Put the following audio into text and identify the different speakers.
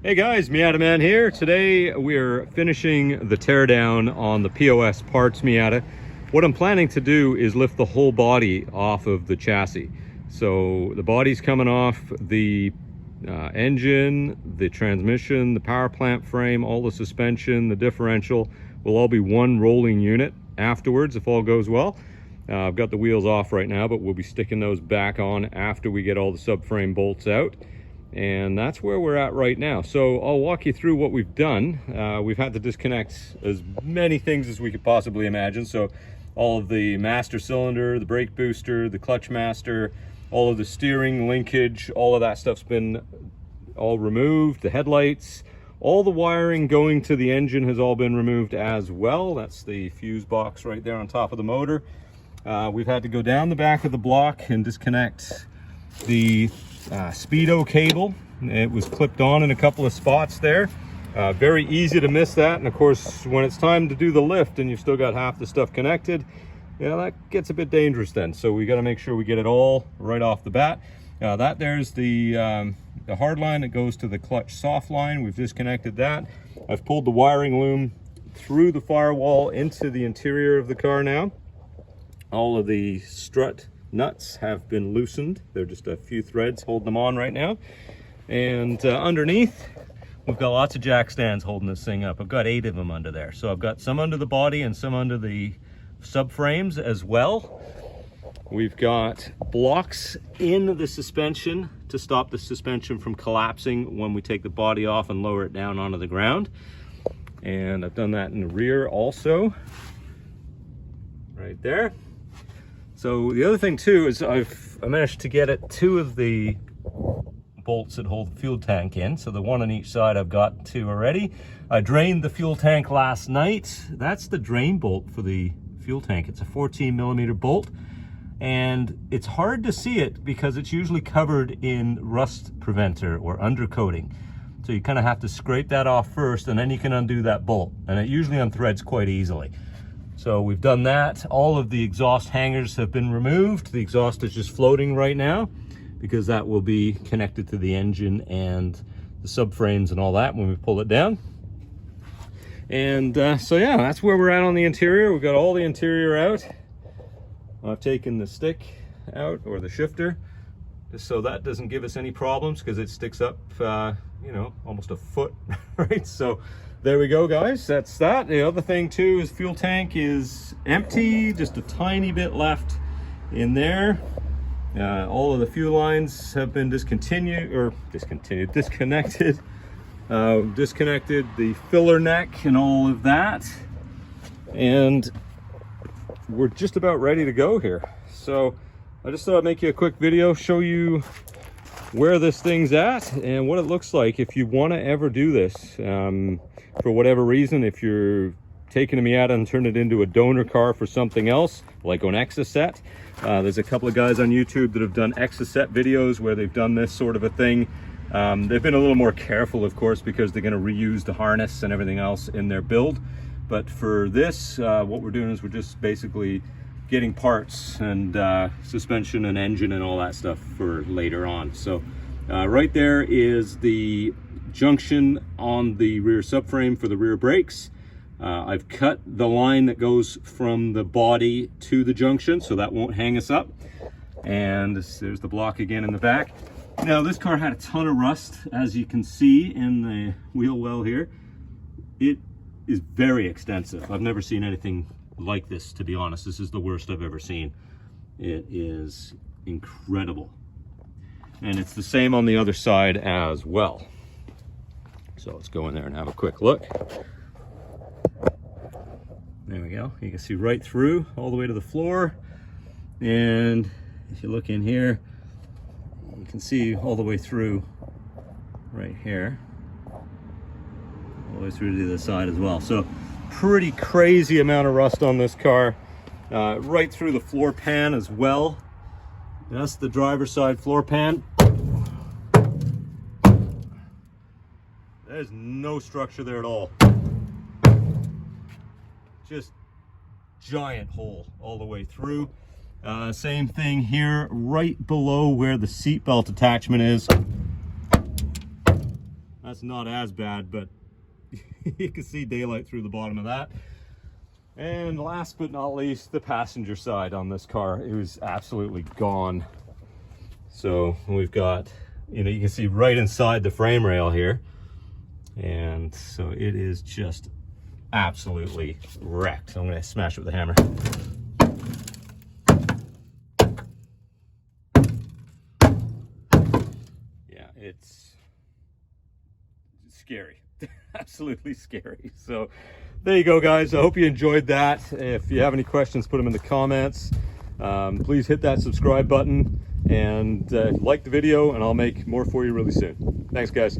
Speaker 1: Hey guys, Miata Man here. Today we're finishing the teardown on the POS parts Miata. What I'm planning to do is lift the whole body off of the chassis. So the body's coming off, the engine, the transmission, the power plant frame, all the suspension, the differential will all be one rolling unit afterwards if all goes well. I've got the wheels off right now, but we'll be sticking those back on after we get all the subframe bolts out. And that's where we're at right now. So I'll walk you through what we've done. We've had to disconnect as many things as we could possibly imagine. So all of the master cylinder, the brake booster, the clutch master, all of the steering linkage, all of that stuff's been all removed. The headlights, all the wiring going to the engine has all been removed as well. That's the fuse box right there on top of the motor. We've had to go down the back of the block and disconnect the speedo cable. It was clipped on in a couple of spots there. Very easy to miss that, and of course when it's time to do the lift and you've still got half the stuff connected, that gets a bit dangerous then. So we got to make sure we get it all right off the bat. There's the hard line that goes to the clutch soft line. We've disconnected that. I've pulled the wiring loom through the firewall into the interior of the car now. All of the strut nuts have been loosened. They're just a few threads holding them on right now. And underneath, we've got lots of jack stands holding this thing up. I've got 8 of them under there. So I've got some under the body and some under the subframes as well. We've got blocks in the suspension to stop the suspension from collapsing when we take the body off and lower it down onto the ground. And I've done that in the rear also, right there. So the other thing too is I managed to get 2 of the bolts that hold the fuel tank in. So the one on each side, I've got 2 already. I drained the fuel tank last night. That's the drain bolt for the fuel tank. It's a 14mm bolt, and it's hard to see it because it's usually covered in rust preventer or undercoating. So you kind of have to scrape that off first, and then you can undo that bolt, and it usually unthreads quite easily. So we've done that. All of the exhaust hangers have been removed. The exhaust is just floating right now because that will be connected to the engine and the subframes and all that when we pull it down. And so yeah, that's where we're at on the interior. We've got all the interior out. I've taken the stick out, or the shifter, just so that doesn't give us any problems because it sticks up, almost a foot, right? So there we go, guys. That's that. The other thing too is fuel tank is empty, just a tiny bit left in there. All of the fuel lines have been disconnected. Disconnected the filler neck and all of that, and we're just about ready to go here. So I just thought I'd make you a quick video, show you where this thing's at and what it looks like if you want to ever do this. For whatever reason, if you're taking a Miata and turn it into a donor car for something else, like an Exocet. There's a couple of guys on YouTube that have done Exocet videos where they've done this sort of a thing. They've been a little more careful, of course, because they're going to reuse the harness and everything else in their build. But for this, what we're doing is we're just basically getting parts and suspension and engine and all that stuff for later on. So right there is the junction on the rear subframe for the rear brakes. I've cut the line that goes from the body to the junction, so that won't hang us up. And there's the block again in the back. Now this car had a ton of rust, as you can see in the wheel well here. It is very extensive. I've never seen anything like this, to be honest. This is the worst I've ever seen. It is incredible. And it's the same on the other side as well. So let's go in there and have a quick look. There we go. You can see right through all the way to the floor. And if you look in here, you can see all the way through right here. All the way through to the side as well. So pretty crazy amount of rust on this car. Right through the floor pan as well. That's the driver's side floor pan. There's no structure there at all. Just giant hole all the way through. Same thing here, right below where the seatbelt attachment is. That's not as bad, but you can see daylight through the bottom of that. And last but not least, the passenger side on this car. It was absolutely gone. So we've got, you know, you can see right inside the frame rail here. And so it is just absolutely wrecked. I'm gonna smash it with a hammer. Yeah, it's scary. Absolutely scary. So there you go, guys. I hope you enjoyed that. If you have any questions, put them in the comments. Please hit that subscribe button and like the video, and I'll make more for you really soon. Thanks, guys.